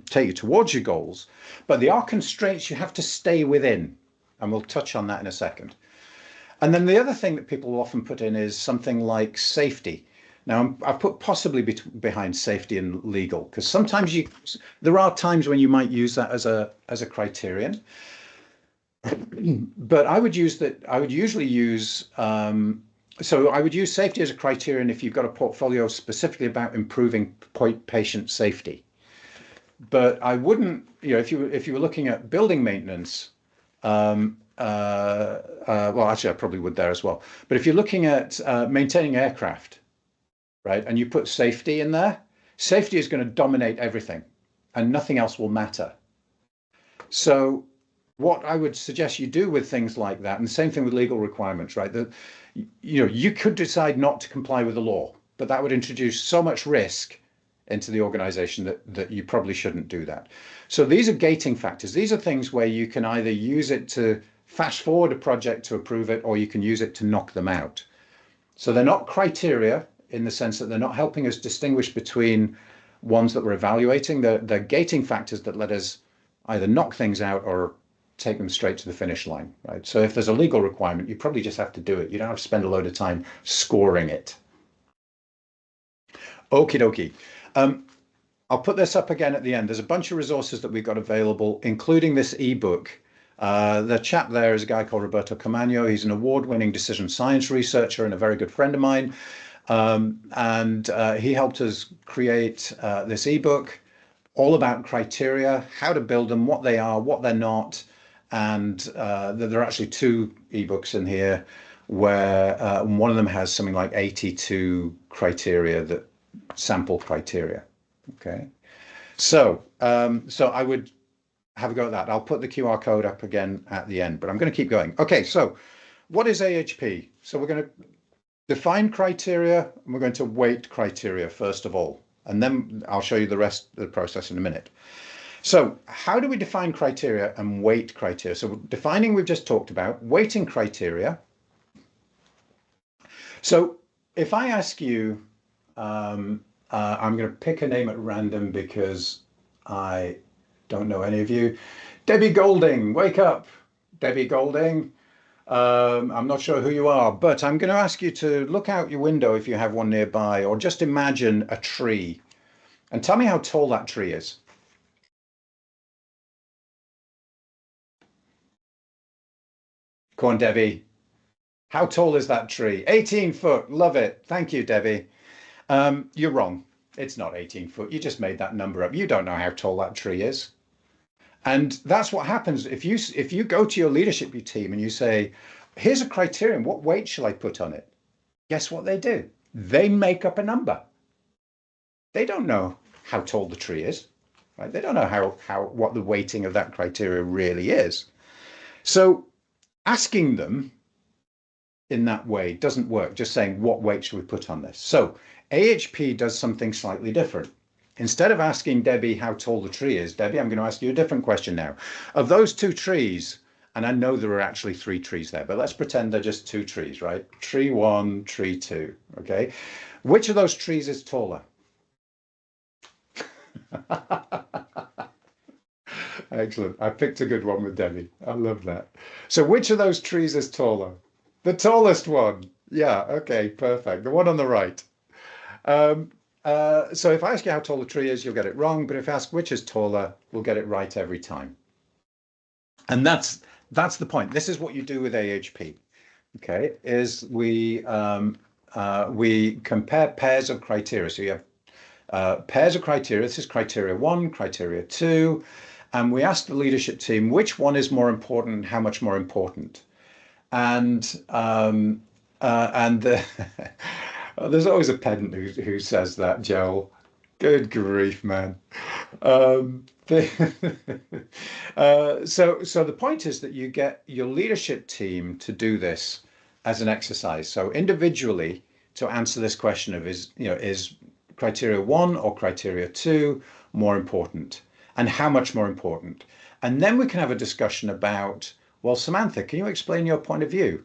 take you towards your goals, but they are constraints you have to stay within. And we'll touch on that in a second. And then the other thing that people will often put in is something like safety. Now, I've put possibly behind safety and legal, because sometimes there are times when you might use that as a criterion. But I would usually use, so I would use safety as a criterion if you've got a portfolio specifically about improving patient safety. But I wouldn't, if you were looking at building maintenance, well, actually, I probably would there as well. But if you're looking at maintaining aircraft, right, and you put safety in there, safety is going to dominate everything and nothing else will matter. So what I would suggest you do with things like that, and the same thing with legal requirements, right, that you could decide not to comply with the law, but that would introduce so much risk into the organization that you probably shouldn't do that. So these are gating factors. These are things where you can either use it to fast forward a project to approve it, or you can use it to knock them out. So they're not criteria in the sense that they're not helping us distinguish between ones that we're evaluating. They're gating factors that let us either knock things out or take them straight to the finish line, right? So if there's a legal requirement, you probably just have to do it. You don't have to spend a load of time scoring it. Okie dokie. I'll put this up again at the end. There's a bunch of resources that we've got available, including this ebook. The chap there is a guy called Roberto Camagno. He's an award-winning decision science researcher and a very good friend of mine. He helped us create this ebook all about criteria, how to build them, what they are, what they're not. And there are actually 2 ebooks in here where one of them has something like 82 criteria, that sample criteria. Okay, so I would have a go at that. I'll put the QR code up again at the end, but I'm going to keep going. Okay, so what is AHP? So we're going to define criteria and we're going to weight criteria first of all, and then I'll show you the rest of the process in a minute. So how do we define criteria and weight criteria? So defining, we've just talked about. Weighting criteria. So if I ask you, I'm going to pick a name at random because I don't know any of you. Debbie Golding, wake up. Debbie Golding. I'm not sure who you are, but I'm going to ask you to look out your window if you have one nearby, or just imagine a tree and tell me how tall that tree is. Come on, Debbie. How tall is that tree? 18 foot. Love it. Thank you, Debbie. You're wrong. It's not 18 foot. You just made that number up. You don't know how tall that tree is. And that's what happens if you go to your leadership team and you say, here's a criterion, what weight shall I put on it? Guess what they do? They make up a number. They don't know how tall the tree is, right? They don't know what the weighting of that criteria really is. So asking them in that way doesn't work. Just saying, what weight should we put on this? So AHP does something slightly different. Instead of asking Debbie how tall the tree is, Debbie, I'm going to ask you a different question now. Of those 2 trees, And I know there are actually 3 trees there, but let's pretend they're just 2 trees, right? Tree 1, tree 2, okay? Which of those trees is taller? Excellent. I picked a good one with Debbie. I love that. So which of those trees is taller? The tallest one. Yeah, okay, perfect. The one on the right. Um, so if I ask you how tall the tree is, you'll get it wrong. But if I ask which is taller, we'll get it right every time. And that's the point. This is what you do with AHP. Okay, is we compare pairs of criteria. So you have pairs of criteria. This is criteria 1, criteria 2, and we ask the leadership team which one is more important, how much more important, and there's always a pedant who says that, Joel. Good grief, man. Um, so the point is that you get your leadership team to do this as an exercise. So individually, to answer this question of is criteria 1 or criteria 2 more important, and how much more important? And then we can have a discussion about, well, Samantha, can you explain your point of view?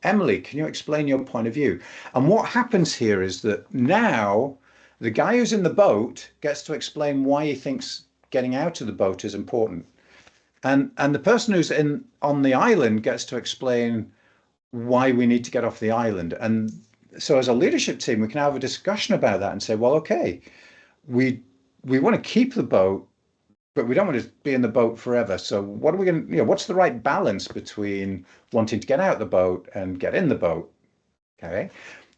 Emily, can you explain your point of view? And what happens here is that now the guy who's in the boat gets to explain why he thinks getting out of the boat is important. And the person who's on the island gets to explain why we need to get off the island. And so as a leadership team, we can have a discussion about that and say, well, okay, we want to keep the boat, but we don't want to be in the boat forever. So what are we going to, what's the right balance between wanting to get out the boat and get in the boat? Okay.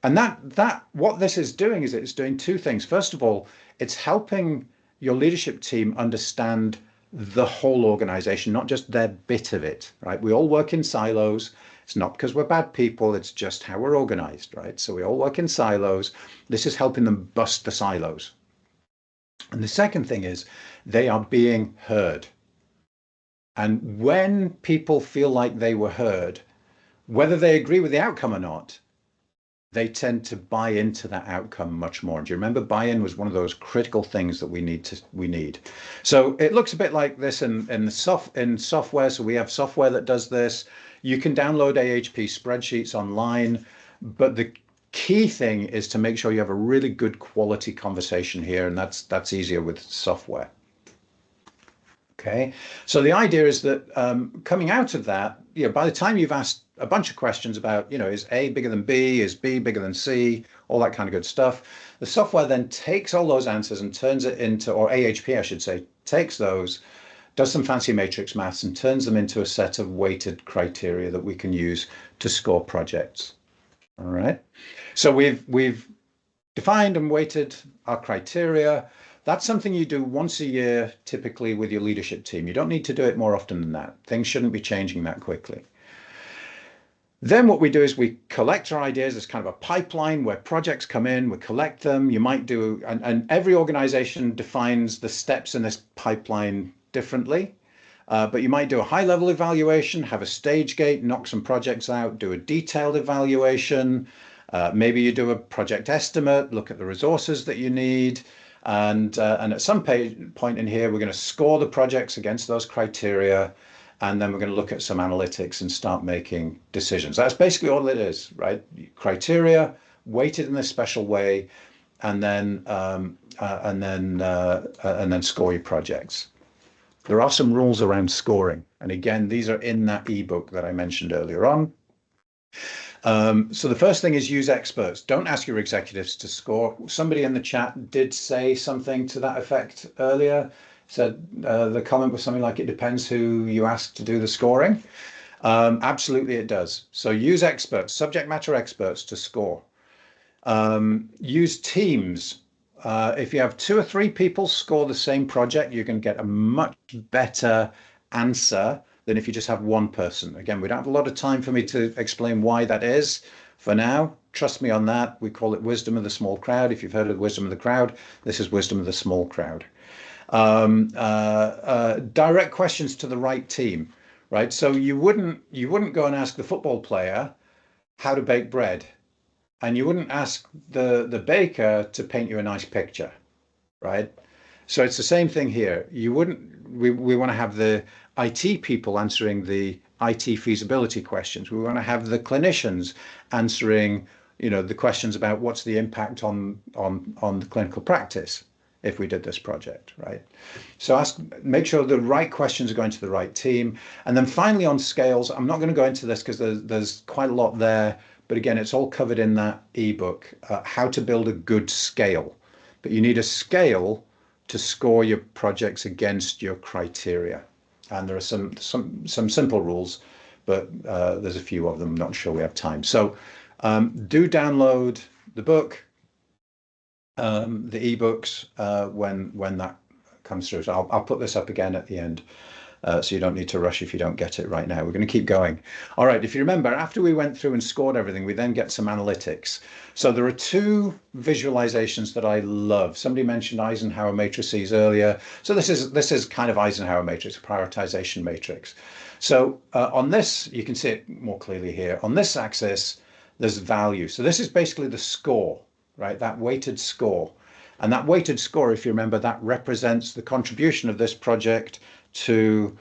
And that what this is doing is it's doing 2 things. First of all, it's helping your leadership team understand the whole organization, not just their bit of it, right? We all work in silos. It's not because we're bad people, it's just how we're organized, right? So we all work in silos. This is helping them bust the silos. And the second thing is they are being heard. And when people feel like they were heard, whether they agree with the outcome or not, they tend to buy into that outcome much more. Do you remember buy-in was one of those critical things that we need? So it looks a bit like this in software. So we have software that does this. You can download AHP spreadsheets online, but the key thing is to make sure you have a really good quality conversation here, and that's easier with software. Okay, so the idea is that coming out of that, by the time you've asked a bunch of questions about, is A bigger than B, is B bigger than C, all that kind of good stuff, the software then takes all those answers and turns it into, or AHP, I should say, takes those, does some fancy matrix maths and turns them into a set of weighted criteria that we can use to score projects. All right, so we've defined and weighted our criteria. That's something you do once a year, typically with your leadership team. You don't need to do it more often than that. Things shouldn't be changing that quickly. Then what we do is we collect our ideas as kind of a pipeline where projects come in, we collect them. You might do, and every organization defines the steps in this pipeline differently. But you might do a high-level evaluation, have a stage gate, knock some projects out, do a detailed evaluation. Maybe you do a project estimate, look at the resources that you need. And at some point in here, we're going to score the projects against those criteria. And then we're going to look at some analytics and start making decisions. That's basically all it is, right? Criteria weighted in a special way, and then score your projects. There are some rules around scoring. And again, these are in that ebook that I mentioned earlier on. So the first thing is use experts. Don't ask your executives to score. Somebody in the chat did say something to that effect earlier. Said the comment was something like, it depends who you ask to do the scoring. Absolutely it does. So use experts, subject matter experts to score. Use teams. If you have 2 or 3 people score the same project, you can get a much better answer than if you just have one person. Again, we don't have a lot of time for me to explain why that is for now. Trust me on that. We call it wisdom of the small crowd. If you've heard of wisdom of the crowd, this is wisdom of the small crowd. Direct questions to the right team, right? So you wouldn't go and ask the football player how to bake bread, and you wouldn't ask the baker to paint you a nice picture, right? So it's the same thing here. We want to have the IT people answering the IT feasibility questions. We want to have the clinicians answering, the questions about what's the impact on the clinical practice if we did this project, right? So make sure the right questions are going to the right team. And then finally on scales, I'm not going to go into this because there's quite a lot there, but again, it's all covered in that ebook, how to build a good scale. But you need a scale to score your projects against your criteria. And there are some simple rules, but there's a few of them. I'm not sure we have time. So do download the book, the ebooks when that comes through. So I'll put this up again at the end. So you don't need to rush if you don't get it right now. We're going to keep going. All right, if you remember, after we went through and scored everything, we then get some analytics. So there are two visualizations that I love. Somebody mentioned Eisenhower matrices earlier. So this is kind of Eisenhower matrix, a prioritization matrix. So on this, you can see it more clearly here. On this axis, there's value. So this is basically the score, right? That weighted score. And that weighted score, if you remember, that represents the contribution of this project to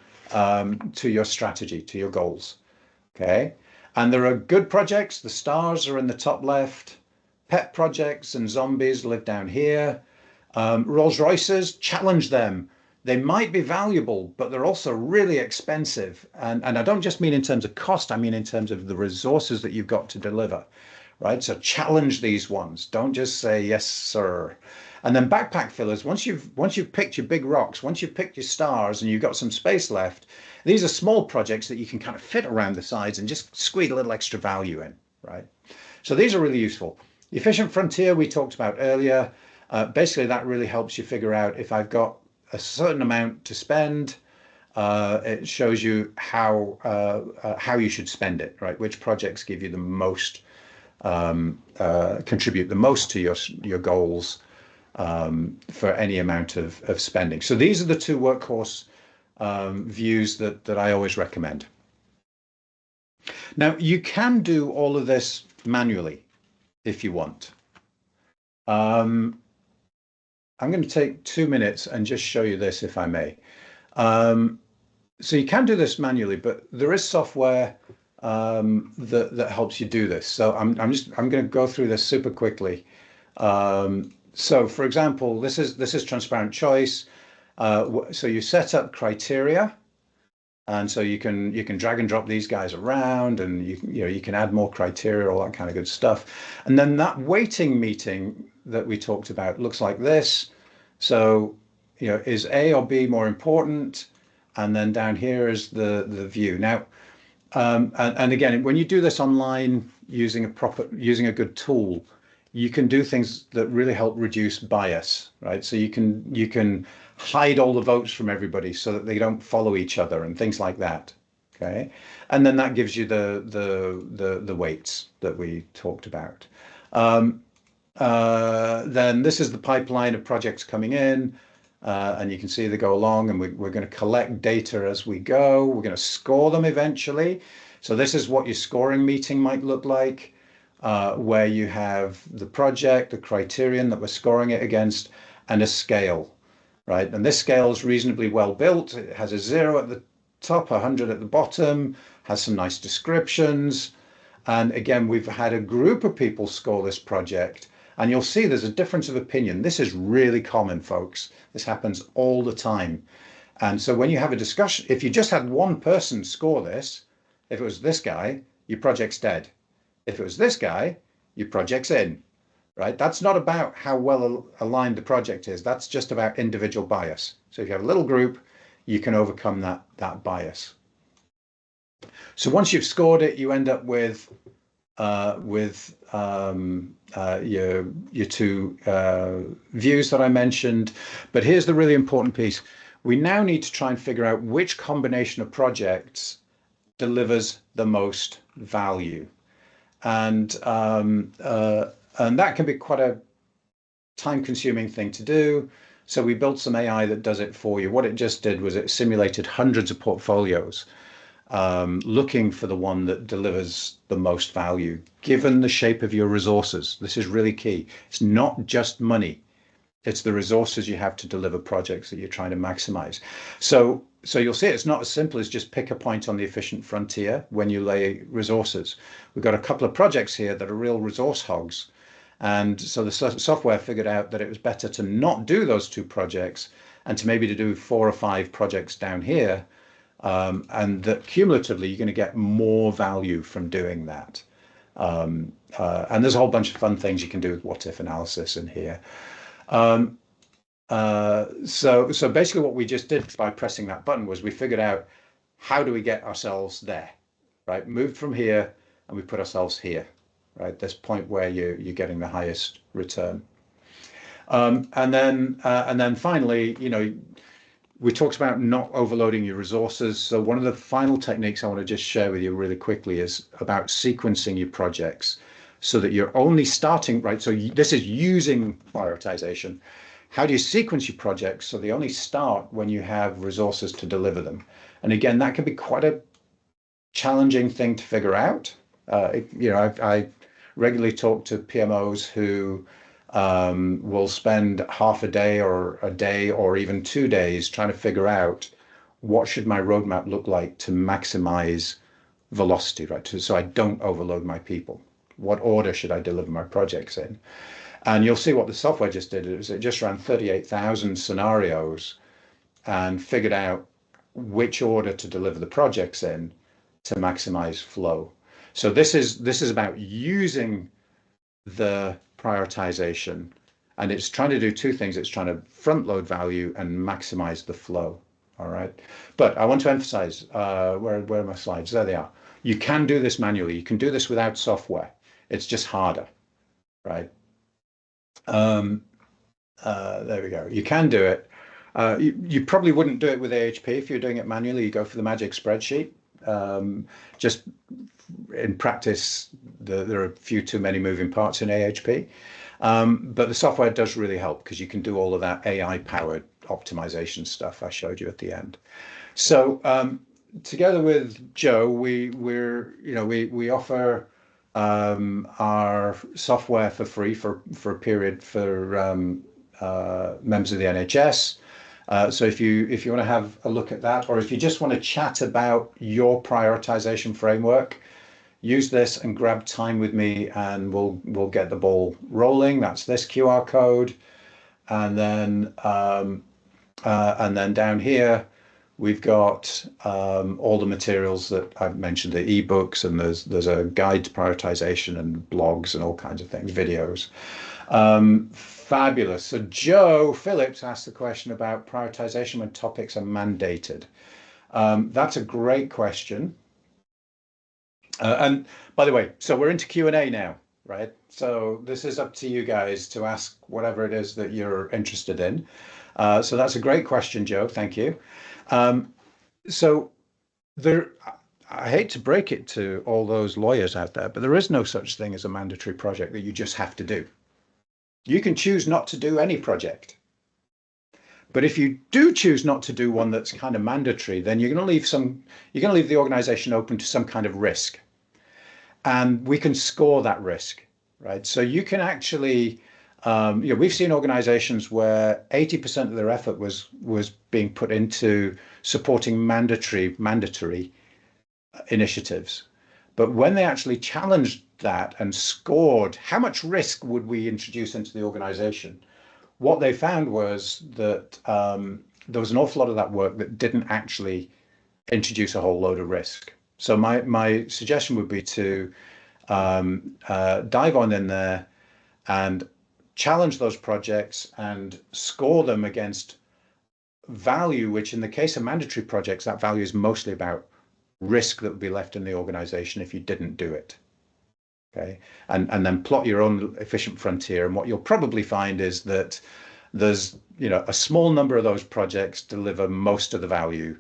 your strategy, to your goals. Okay. And there are good projects. The stars are in the top left. Pet projects and zombies live down here. Rolls Royces, challenge them. They might be valuable, but they're also really expensive. And I don't just mean in terms of cost, I mean in terms of the resources that you've got to deliver, right? So challenge these ones. Don't just say, yes, sir. And then backpack fillers, once you've picked your big rocks, once you've picked your stars and you've got some space left, these are small projects that you can kind of fit around the sides and just squeeze a little extra value in, right? So these are really useful. The efficient frontier we talked about earlier, basically that really helps you figure out if I've got a certain amount to spend, it shows you how you should spend it, right? Which projects give you the most, contribute the most to your goals, for any amount of spending. So these are the two workhorse views that I always recommend. Now, you can do all of this manually if you want. I'm going to take 2 minutes and just show you this, if I may. So you can do this manually, but there is software that helps you do this. So I'm going to go through this super quickly. So, for example, this is transparent choice. So you set up criteria, and so you can drag and drop these guys around, and you can add more criteria, all that kind of good stuff. And then that weighting meeting that we talked about looks like this. So, is A or B more important? And then down here is the view. Now, and again, when you do this online using a good tool, you can do things that really help reduce bias, right? So you can hide all the votes from everybody so that they don't follow each other and things like that. Okay, and then that gives you the weights that we talked about. Then this is the pipeline of projects coming in, and you can see they go along, and we're going to collect data as we go. We're going to score them eventually. So this is what your scoring meeting might look like. Where you have the project, the criterion that we're scoring it against, and a scale, right? And this scale is reasonably well built. It has a 0 at the top, 100 at the bottom, has some nice descriptions. And again, we've had a group of people score this project, and you'll see there's a difference of opinion. This is really common, folks. This happens all the time. And so when you have a discussion, if you just had one person score this, if it was this guy, your project's dead. If it was this guy, your project's in, right? That's not about how well aligned the project is. That's just about individual bias. So if you have a little group, you can overcome that bias. So once you've scored it, you end up with your two views that I mentioned. But here's the really important piece. We now need to try and figure out which combination of projects delivers the most value. And that can be quite a time-consuming thing to do. So we built some AI that does it for you. What it just did was it simulated hundreds of portfolios, looking for the one that delivers the most value, given the shape of your resources. This is really key. It's not just money. It's the resources you have to deliver projects that you're trying to maximize. So you'll see it's not as simple as just pick a point on the efficient frontier when you lay resources. We've got a couple of projects here that are real resource hogs. And so the software figured out that it was better to not do those two projects and to maybe to do 4 or 5 projects down here. And that cumulatively, you're going to get more value from doing that. And there's a whole bunch of fun things you can do with what-if analysis in here. So basically what we just did by pressing that button was we figured out how do we get ourselves there, right? Moved from here and we put ourselves here, right? This point where you're getting the highest return. And then finally, we talked about not overloading your resources. So one of the final techniques I want to just share with you really quickly is about sequencing your projects so that you're only starting, right? So this is using prioritization. How do you sequence your projects so they only start when you have resources to deliver them? And again, that can be quite a challenging thing to figure out. I regularly talk to PMOs who will spend half a day or even 2 days trying to figure out what should my roadmap look like to maximize velocity, right? So I don't overload my people. What order should I deliver my projects in? And you'll see what the software just did is it just ran 38,000 scenarios and figured out which order to deliver the projects in to maximize flow. So this is about using the prioritization, and it's trying to do two things. It's trying to front load value and maximize the flow. All right. But I want to emphasize, where are my slides? There they are. You can do this manually. You can do this without software. It's just harder, right? There we go. You can do it. You probably wouldn't do it with AHP if you're doing it manually. You go for the magic spreadsheet. Just in practice, there are a few too many moving parts in AHP. But the software does really help because you can do all of that AI-powered optimization stuff I showed you at the end. So together with Joe, we offer our software for free for a period for members of the NHS. So if you want to have a look at that, or if you just want to chat about your prioritization framework, use this and grab time with me, and we'll get the ball rolling. That's this QR code, and then down here we've got all the materials that I've mentioned, the ebooks, and there's a guide to prioritization and blogs and all kinds of things, videos. Fabulous. So Joe Phillips asked the question about prioritization when topics are mandated. That's a great question. And by the way, so we're into Q&A now, right? So this is up to you guys to ask whatever it is that you're interested in. So that's a great question, Joe. Thank you. So I hate to break it to all those lawyers out there, but there is no such thing as a mandatory project that you just have to do. You can choose not to do any project. But if you do choose not to do one that's kind of mandatory, then you're going to leave the organization open to some kind of risk. And we can score that risk, right? So you can actually, we've seen organizations where 80% of their effort was being put into supporting mandatory initiatives. But when they actually challenged that and scored how much risk would we introduce into the organization, what they found was that there was an awful lot of that work that didn't actually introduce a whole load of risk. So my suggestion would be to dive on in there and challenge those projects and score them against value, which in the case of mandatory projects, that value is mostly about risk that would be left in the organization if you didn't do it. Okay, and then plot your own efficient frontier. And what you'll probably find is that there's a small number of those projects deliver most of the value,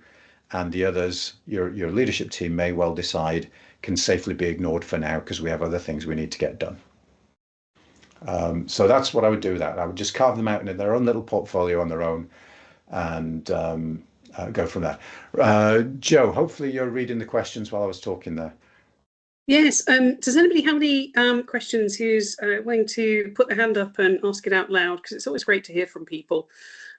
and the others, your leadership team may well decide can safely be ignored for now because we have other things we need to get done. So that's what I would do with that. I would just carve them out in their own little portfolio on their own, and go from there. Joe, hopefully you're reading the questions while I was talking there. Yes. Does anybody have any questions who's willing to put their hand up and ask it out loud? Because it's always great to hear from people.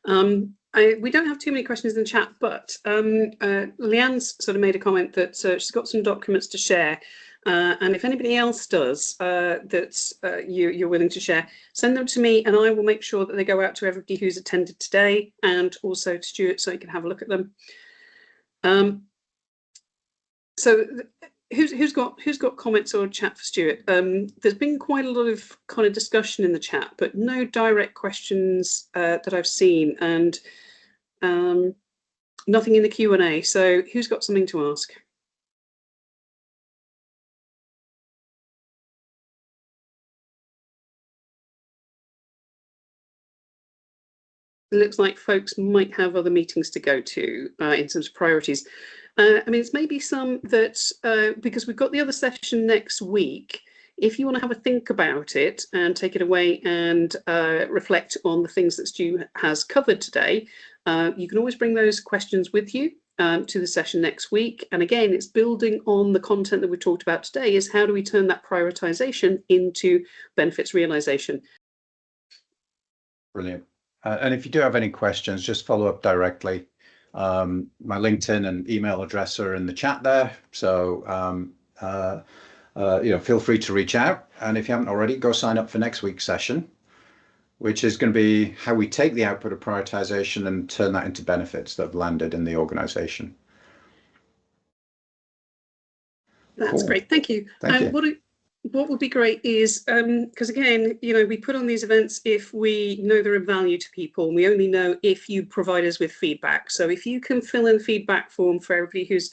We don't have too many questions in the chat, but Leanne's sort of made a comment that she's got some documents to share. And if anybody else does that you're willing to share, send them to me and I will make sure that they go out to everybody who's attended today and also to Stuart so he can have a look at them. So who's got comments or chat for Stuart? There's been quite a lot of kind of discussion in the chat, but no direct questions that I've seen, and nothing in the Q&A. So who's got something to ask? It looks like folks might have other meetings to go to in terms of priorities. I mean, it's maybe some that, because we've got the other session next week, if you want to have a think about it and take it away and reflect on the things that Stu has covered today, you can always bring those questions with you to the session next week. And again, it's building on the content that we talked about today, is how do we turn that prioritization into benefits realization? Brilliant. And if you do have any questions, just follow up directly. My LinkedIn and email address are in the chat there. So, feel free to reach out. And if you haven't already, go sign up for next week's session, which is going to be how we take the output of prioritization and turn that into benefits that have landed in the organization. That's cool. Great. Thank you. Thank you. What would be great is, because again, we put on these events if we know they're of value to people, and we only know if you provide us with feedback. So if you can fill in the feedback form for everybody who's